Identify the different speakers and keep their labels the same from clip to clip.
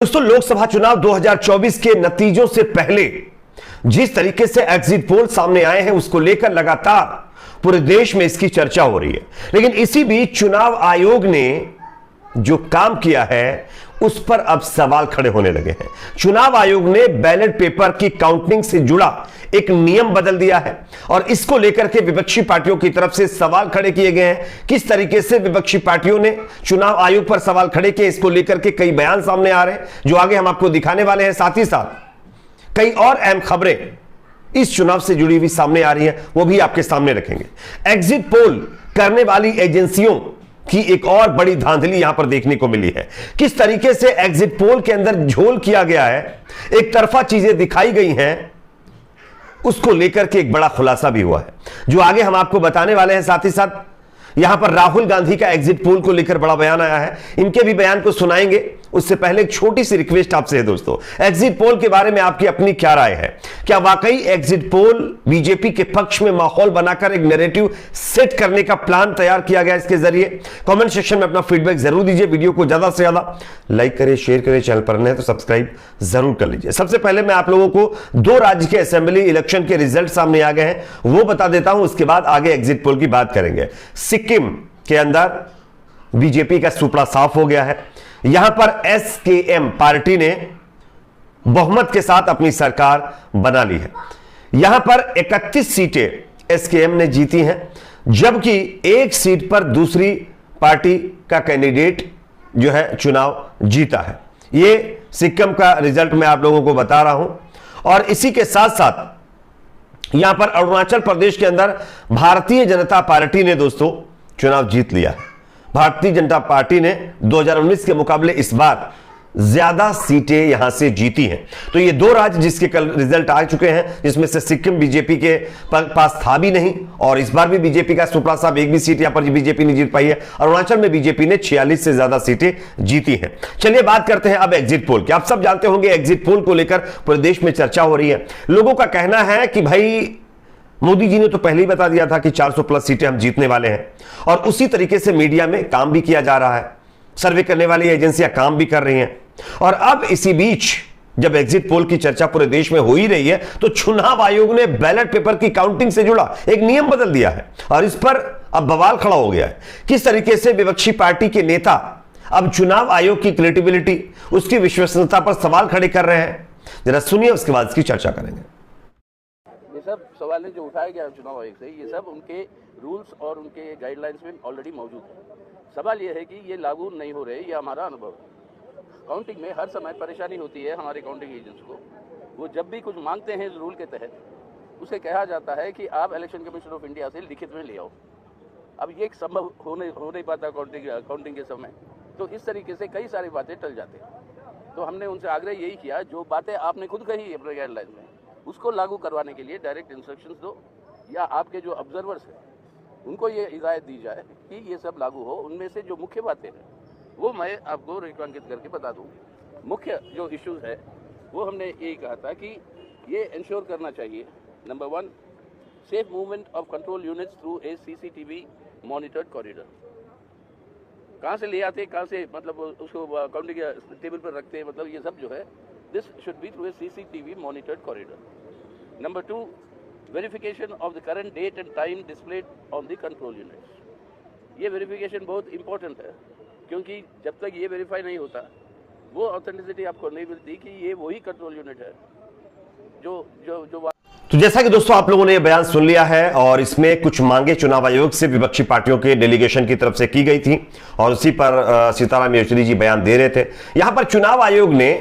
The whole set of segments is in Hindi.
Speaker 1: दोस्तों, लोकसभा चुनाव 2024 के नतीजों से पहले जिस तरीके से एग्जिट पोल सामने आए हैं उसको लेकर लगातार पूरे देश में इसकी चर्चा हो रही है। लेकिन इसी बीच चुनाव आयोग ने जो काम किया है उस पर अब सवाल खड़े होने लगे हैं। चुनाव आयोग ने बैलेट पेपर की काउंटिंग से जुड़ा एक नियम बदल दिया है और इसको लेकर के विपक्षी पार्टियों की तरफ से सवाल खड़े किए गए हैं। किस तरीके से विपक्षी पार्टियों ने चुनाव आयोग पर सवाल खड़े किए, इसको लेकर के कई बयान सामने आ रहे हैं जो आगे हम आपको दिखाने वाले हैं। साथ ही साथ कई और अहम खबरें इस चुनाव से जुड़ी हुई सामने आ रही हैं, वो भी आपके सामने रखेंगे। एग्जिट पोल करने वाली एजेंसियों की एक और बड़ी धांधली यहां पर देखने को मिली है। किस तरीके से एग्जिट पोल के अंदर झोल किया गया है, एक तरफा चीजें दिखाई गई हैं, उसको लेकर के एक बड़ा खुलासा भी हुआ है जो आगे हम आपको बताने वाले हैं। साथ ही साथ यहां पर राहुल गांधी का एग्जिट पोल को लेकर बड़ा बयान आया है, इनके भी बयान को सुनाएंगे। उससे पहले एक छोटी सी रिक्वेस्ट आपसे है दोस्तों, एग्जिट पोल के बारे में आपकी अपनी क्या राय है? क्या वाकई एग्जिट पोल बीजेपी के पक्ष में माहौल बनाकर एक नैरेटिव सेट करने का प्लान तैयार किया गया इसके जरिए? कमेंट सेक्शन में अपना फीडबैक जरूर दीजिए। वीडियो को ज्यादा से ज्यादा लाइक करें, शेयर करें, चैनल पर नए तो सब्सक्राइब जरूर कर लीजिए। सबसे पहले मैं आप लोगों को दो राज्य के असेंबली इलेक्शन के रिजल्ट सामने आ गए हैं वो बता देता हूं, उसके बाद आगे एग्जिट पोल की बात करेंगे। सिक्किम के अंदर बीजेपी का सुपड़ा साफ हो गया है। यहां पर एसकेएम पार्टी ने बहुमत के साथ अपनी सरकार बना ली है। यहां पर 31 सीटें एसकेएम ने जीती हैं, जबकि एक सीट पर दूसरी पार्टी का कैंडिडेट जो है चुनाव जीता है। यह सिक्किम का रिजल्ट मैं आप लोगों को बता रहा हूं। और इसी के साथ साथ यहां पर अरुणाचल प्रदेश के अंदर भारतीय जनता पार्टी ने दोस्तों चुनाव जीत लिया है। भारतीय जनता पार्टी ने 2019 के मुकाबले इस बार ज्यादा सीटें यहां से जीती हैं। तो ये दो राज्य जिसके कल रिजल्ट आ चुके हैं, जिसमें से सिक्किम बीजेपी के पास था भी नहीं और इस बार भी बीजेपी का सुपड़ा साहब एक भी सीट यहां पर बीजेपी नहीं जीत पाई है। अरुणाचल में बीजेपी ने 46 से ज्यादा सीटें जीती हैं। चलिए बात करते हैं अब एग्जिट पोल की। आप सब जानते होंगे एग्जिट पोल को लेकर पूरे देश में चर्चा हो रही है। लोगों का कहना है कि भाई मोदी जी ने तो पहले ही बता दिया था कि 400 प्लस सीटें हम जीतने वाले हैं और उसी तरीके से मीडिया में काम भी किया जा रहा है, सर्वे करने वाली एजेंसियां काम भी कर रही हैं। और अब इसी बीच जब एग्जिट पोल की चर्चा पूरे देश में हो ही रही है तो चुनाव आयोग ने बैलेट पेपर की काउंटिंग से जुड़ा एक नियम बदल दिया है और इस पर अब बवाल खड़ा हो गया है। किस तरीके से विपक्षी पार्टी के नेता अब चुनाव आयोग की क्रेडिबिलिटी, उसकी विश्वसनीयता पर सवाल खड़े कर रहे हैं, जरा सुनिए, उसके बाद इसकी चर्चा करेंगे।
Speaker 2: सब सवाल जो उठाया गया चुनाव आयोग से, ये सब उनके रूल्स और उनके गाइडलाइंस में ऑलरेडी मौजूद है। सवाल ये है कि ये लागू नहीं हो रहे, ये हमारा अनुभव है। काउंटिंग में हर समय परेशानी होती है हमारे काउंटिंग एजेंट्स को। वो जब भी कुछ मांगते हैं इस रूल के तहत, उसे कहा जाता है कि आप इलेक्शन कमीशन ऑफ इंडिया से लिखित में ले आओ। अब ये संभव हो नहीं पाता काउंटिंग के समय, तो इस तरीके से कई सारी बातें टल जाती हैं। तो हमने उनसे आग्रह यही किया, जो बातें आपने खुद कही अपने गाइडलाइन में, उसको लागू करवाने के लिए डायरेक्ट इंस्ट्रक्शंस दो, या आपके जो ऑब्जर्वर्स हैं उनको ये हिदायत दी जाए कि ये सब लागू हो। उनमें से जो मुख्य बातें हैं वो मैं आपको रेखांकित करके बता दूँ। मुख्य जो इश्यूज है वो हमने यही कहा था कि ये इंश्योर करना चाहिए, number 1, safe movement of control units through a CCTV monitored corridor. कहाँ से ले आते, कहाँ से मतलब उसको काउंटिंग टेबल पर रखते हैं, मतलब ये सब जो है, this should be through a CCTV monitored corridor. Number 2, verification of the current date and time displayed on the control units. ये verification बहुत important है, क्योंकि जब तक ये verify नहीं होता वो authenticity आपको नहीं मिलती कि ये वही कंट्रोल यूनिट है जो
Speaker 1: तो जैसा कि दोस्तों आप लोगों ने यह बयान सुन लिया है और इसमें कुछ मांगे चुनाव आयोग से विपक्षी पार्टियों के डेलीगेशन की तरफ से की गई थी और उसी पर सीताराम येचुरी जी बयान दे रहे थे। यहां पर चुनाव आयोग ने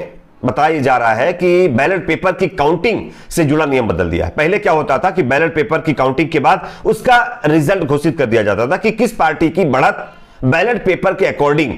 Speaker 1: बताया जा रहा है कि बैलेट पेपर की काउंटिंग से जुड़ा नियम बदल दिया है। पहले क्या होता था कि बैलेट पेपर की काउंटिंग के बाद उसका रिजल्ट घोषित कर दिया जाता था कि किस पार्टी की बढ़त बैलेट पेपर के अकॉर्डिंग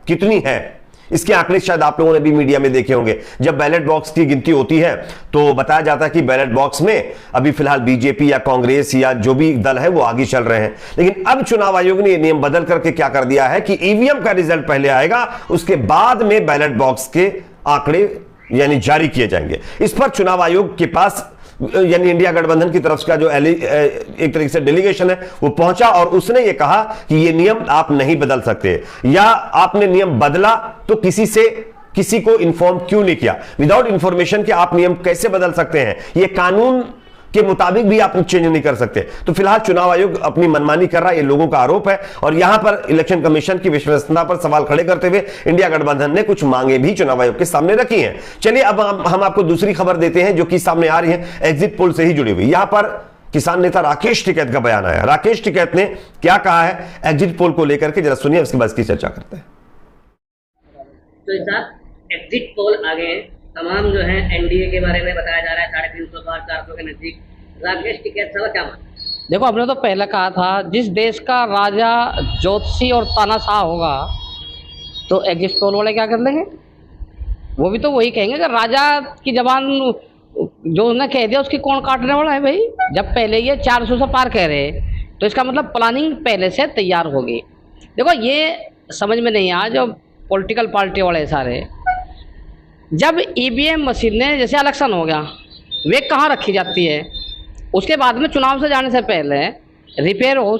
Speaker 1: कितनी है। इसके आंकड़े शायद आप लोगों ने भी मीडिया में देखे होंगे। जब बैलेट बॉक्स की गिनती होती है तो बताया जाता है कि बैलेट बॉक्स में अभी फिलहाल बीजेपी या कांग्रेस या जो भी दल है वो आगे चल रहे हैं। लेकिन अब चुनाव आयोग ने यह नियम बदल करके क्या कर दिया है कि ईवीएम का रिजल्ट पहले आएगा, उसके बाद में बैलेट बॉक्स के आंकड़े यानी जारी किए जाएंगे। इस पर चुनाव आयोग के पास यानी इंडिया गठबंधन की तरफ का जो एक तरीके से डेलीगेशन है वो पहुंचा और उसने ये कहा कि ये नियम आप नहीं बदल सकते, या आपने नियम बदला तो किसी से किसी को इन्फॉर्म क्यों नहीं किया? विदाउट इंफॉर्मेशन के आप नियम कैसे बदल सकते हैं? ये कानून के मुताबिक भी आप चेंज नहीं कर सकते। तो फिलहाल चुनाव आयोग अपनी मनमानी कर रहा है, ये लोगों का आरोप है। और यहां पर इलेक्शन कमीशन की विश्वसनीयता पर सवाल खड़े करते हुए इंडिया गठबंधन ने कुछ मांगे भी चुनाव आयोग के सामने रखी हैं। चलिए अब हम आपको दूसरी खबर देते हैं जो कि सामने आ रही है एग्जिट पोल से ही जुड़ी हुई। यहां पर किसान नेता राकेश टिकैत का बयान आया। राकेश टिकैत ने क्या कहा है एग्जिट पोल को लेकर के, जरा सुनिए, उसके बाद इसकी चर्चा करते हैं।
Speaker 3: तो इस साथ एग्जिट पोल आ गए, तमाम जो है एनडीए के बारे में बताया जा रहा है 350 बार 400 के नजदीक। राकेश टिकैत साहब क्या मानते हैं?
Speaker 4: देखो, हमने तो पहले कहा था जिस देश का राजा ज्योतिषी और तानाशाह होगा तो एग्जिट पोल वाले क्या कर लेंगे? वो भी तो वही कहेंगे कि राजा की जबान जो उन्होंने कह दिया उसकी कौन काटने वाला है भाई। जब पहले ये 400 से पार कह रहे तो इसका मतलब प्लानिंग पहले से तैयार होगी। देखो, ये समझ में नहीं आया जो पॉलिटिकल पार्टी वाले सारे, जब ईवीएम मशीनें जैसे इलेक्शन हो गया वे कहाँ रखी जाती है, उसके बाद में चुनाव से जाने से पहले रिपेयर हो,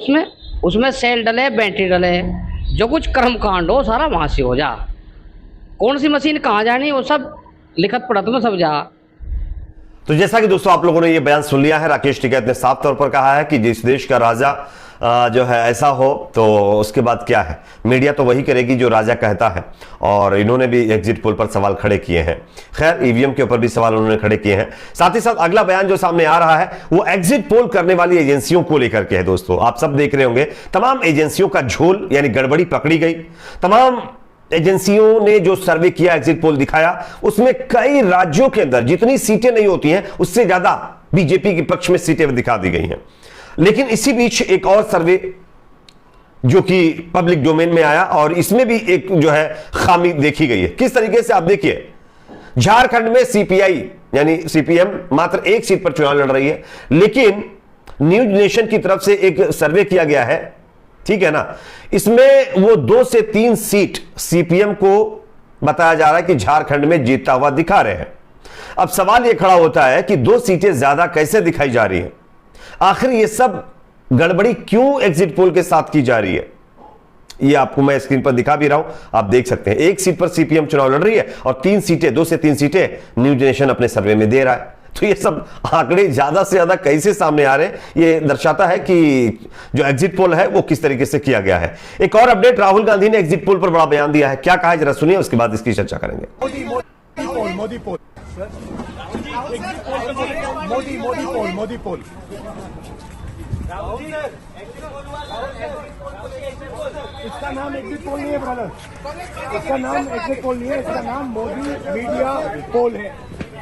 Speaker 4: उसमें सेल डले, बैटरी डले, जो कुछ कर्मकांड हो सारा वहाँ से हो जा। कौन सी मशीन कहाँ जानी वो सब लिखत पढ़त में सब जा।
Speaker 1: तो जैसा कि दोस्तों आप लोगों ने ये बयान सुन लिया है, राकेश टिकैत ने साफ तौर पर कहा है कि जिस देश का राजा जो है ऐसा हो तो उसके बाद क्या है, मीडिया तो वही करेगी जो राजा कहता है। और इन्होंने भी एग्जिट पोल पर सवाल खड़े किए हैं। खैर, ईवीएम के ऊपर भी सवाल उन्होंने खड़े किए हैं। साथ ही साथ अगला बयान जो सामने आ रहा है वो एग्जिट पोल करने वाली एजेंसियों को लेकर के है। दोस्तों आप सब देख रहे होंगे तमाम एजेंसियों का झोल यानी गड़बड़ी पकड़ी गई। तमाम एजेंसियों ने जो सर्वे किया, एग्जिट पोल दिखाया, उसमें कई राज्यों के अंदर जितनी सीटें नहीं होती हैं उससे ज्यादा बीजेपी के पक्ष में सीटें दिखा दी गई हैं। लेकिन इसी बीच एक और सर्वे जो कि पब्लिक डोमेन में आया और इसमें भी एक जो है खामी देखी गई है। किस तरीके से, आप देखिए, झारखंड में सीपीआई यानी सीपीएम मात्र एक सीट पर चुनाव लड़ रही है, लेकिन न्यूज नेशन की तरफ से एक सर्वे किया गया है, ठीक है ना, इसमें वो 2 से 3 सीट सीपीएम को बताया जा रहा है कि झारखंड में जीतता हुआ दिखा रहे हैं। अब सवाल यह खड़ा होता है कि 2 सीटें ज्यादा कैसे दिखाई जा रही हैं? आखिर ये सब गड़बड़ी क्यों एग्जिट पोल के साथ की जा रही है? ये आपको मैं स्क्रीन पर दिखा भी रहा हूं, आप देख सकते हैं। 1 सीट पर सीपीएम चुनाव लड़ रही है और 2 से 3 सीटें न्यूज नेशन अपने सर्वे में दे रहा है। तो ये सब आंकड़े ज्यादा से ज्यादा कैसे सामने आ रहे हैं, ये दर्शाता है कि जो एग्जिट पोल है वो किस तरीके से किया गया है। एक और अपडेट, राहुल गांधी ने एग्जिट पोल पर बड़ा बयान दिया है। क्या कहा है जरा सुनिए, उसके बाद इसकी चर्चा करेंगे।
Speaker 5: मोदी पोल इसका नाम एग्जिट पोल नहीं है ब्रदर, इसका नाम एग्जिट पोल नहीं है, इसका नाम मोदी मीडिया पोल है।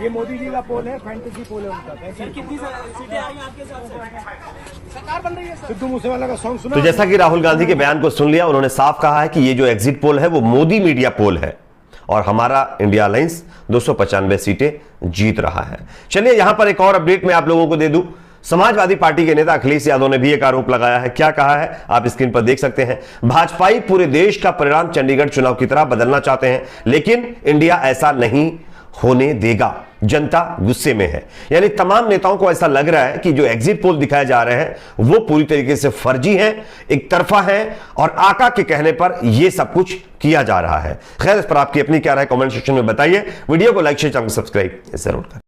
Speaker 5: ये मोदी जी का पोल है, फैंटेसी पोल है उनका। कितनी सीटें आई आपके हिसाब से? सरकार बन रही है। सिद्धू मूसेवाला का सॉन्ग सुना?
Speaker 1: तो जैसा कि राहुल गांधी के बयान को सुन लिया, उन्होंने साफ कहा है कि ये जो एग्जिट पोल है वो मोदी मीडिया पोल है और हमारा इंडिया अलायंस 295 सीटें जीत रहा है। चलिए यहां पर एक और अपडेट मैं आप लोगों को दे दूं। समाजवादी पार्टी के नेता अखिलेश यादव ने भी एक आरोप लगाया है। क्या कहा है आप स्क्रीन पर देख सकते हैं। भाजपाई पूरे देश का परिणाम चंडीगढ़ चुनाव की तरह बदलना चाहते हैं, लेकिन इंडिया ऐसा नहीं होने देगा, जनता गुस्से में है। यानी तमाम नेताओं को ऐसा लग रहा है कि जो एग्जिट पोल दिखाए जा रहे हैं वो पूरी तरीके से फर्जी हैं, एक तरफा हैं और आका के कहने पर यह सब कुछ किया जा रहा है। खैर, इस पर आपकी अपनी क्या राय कमेंट सेक्शन में बताइए। वीडियो को लाइक शेयर, चैनल को सब्सक्राइब जरूर करें।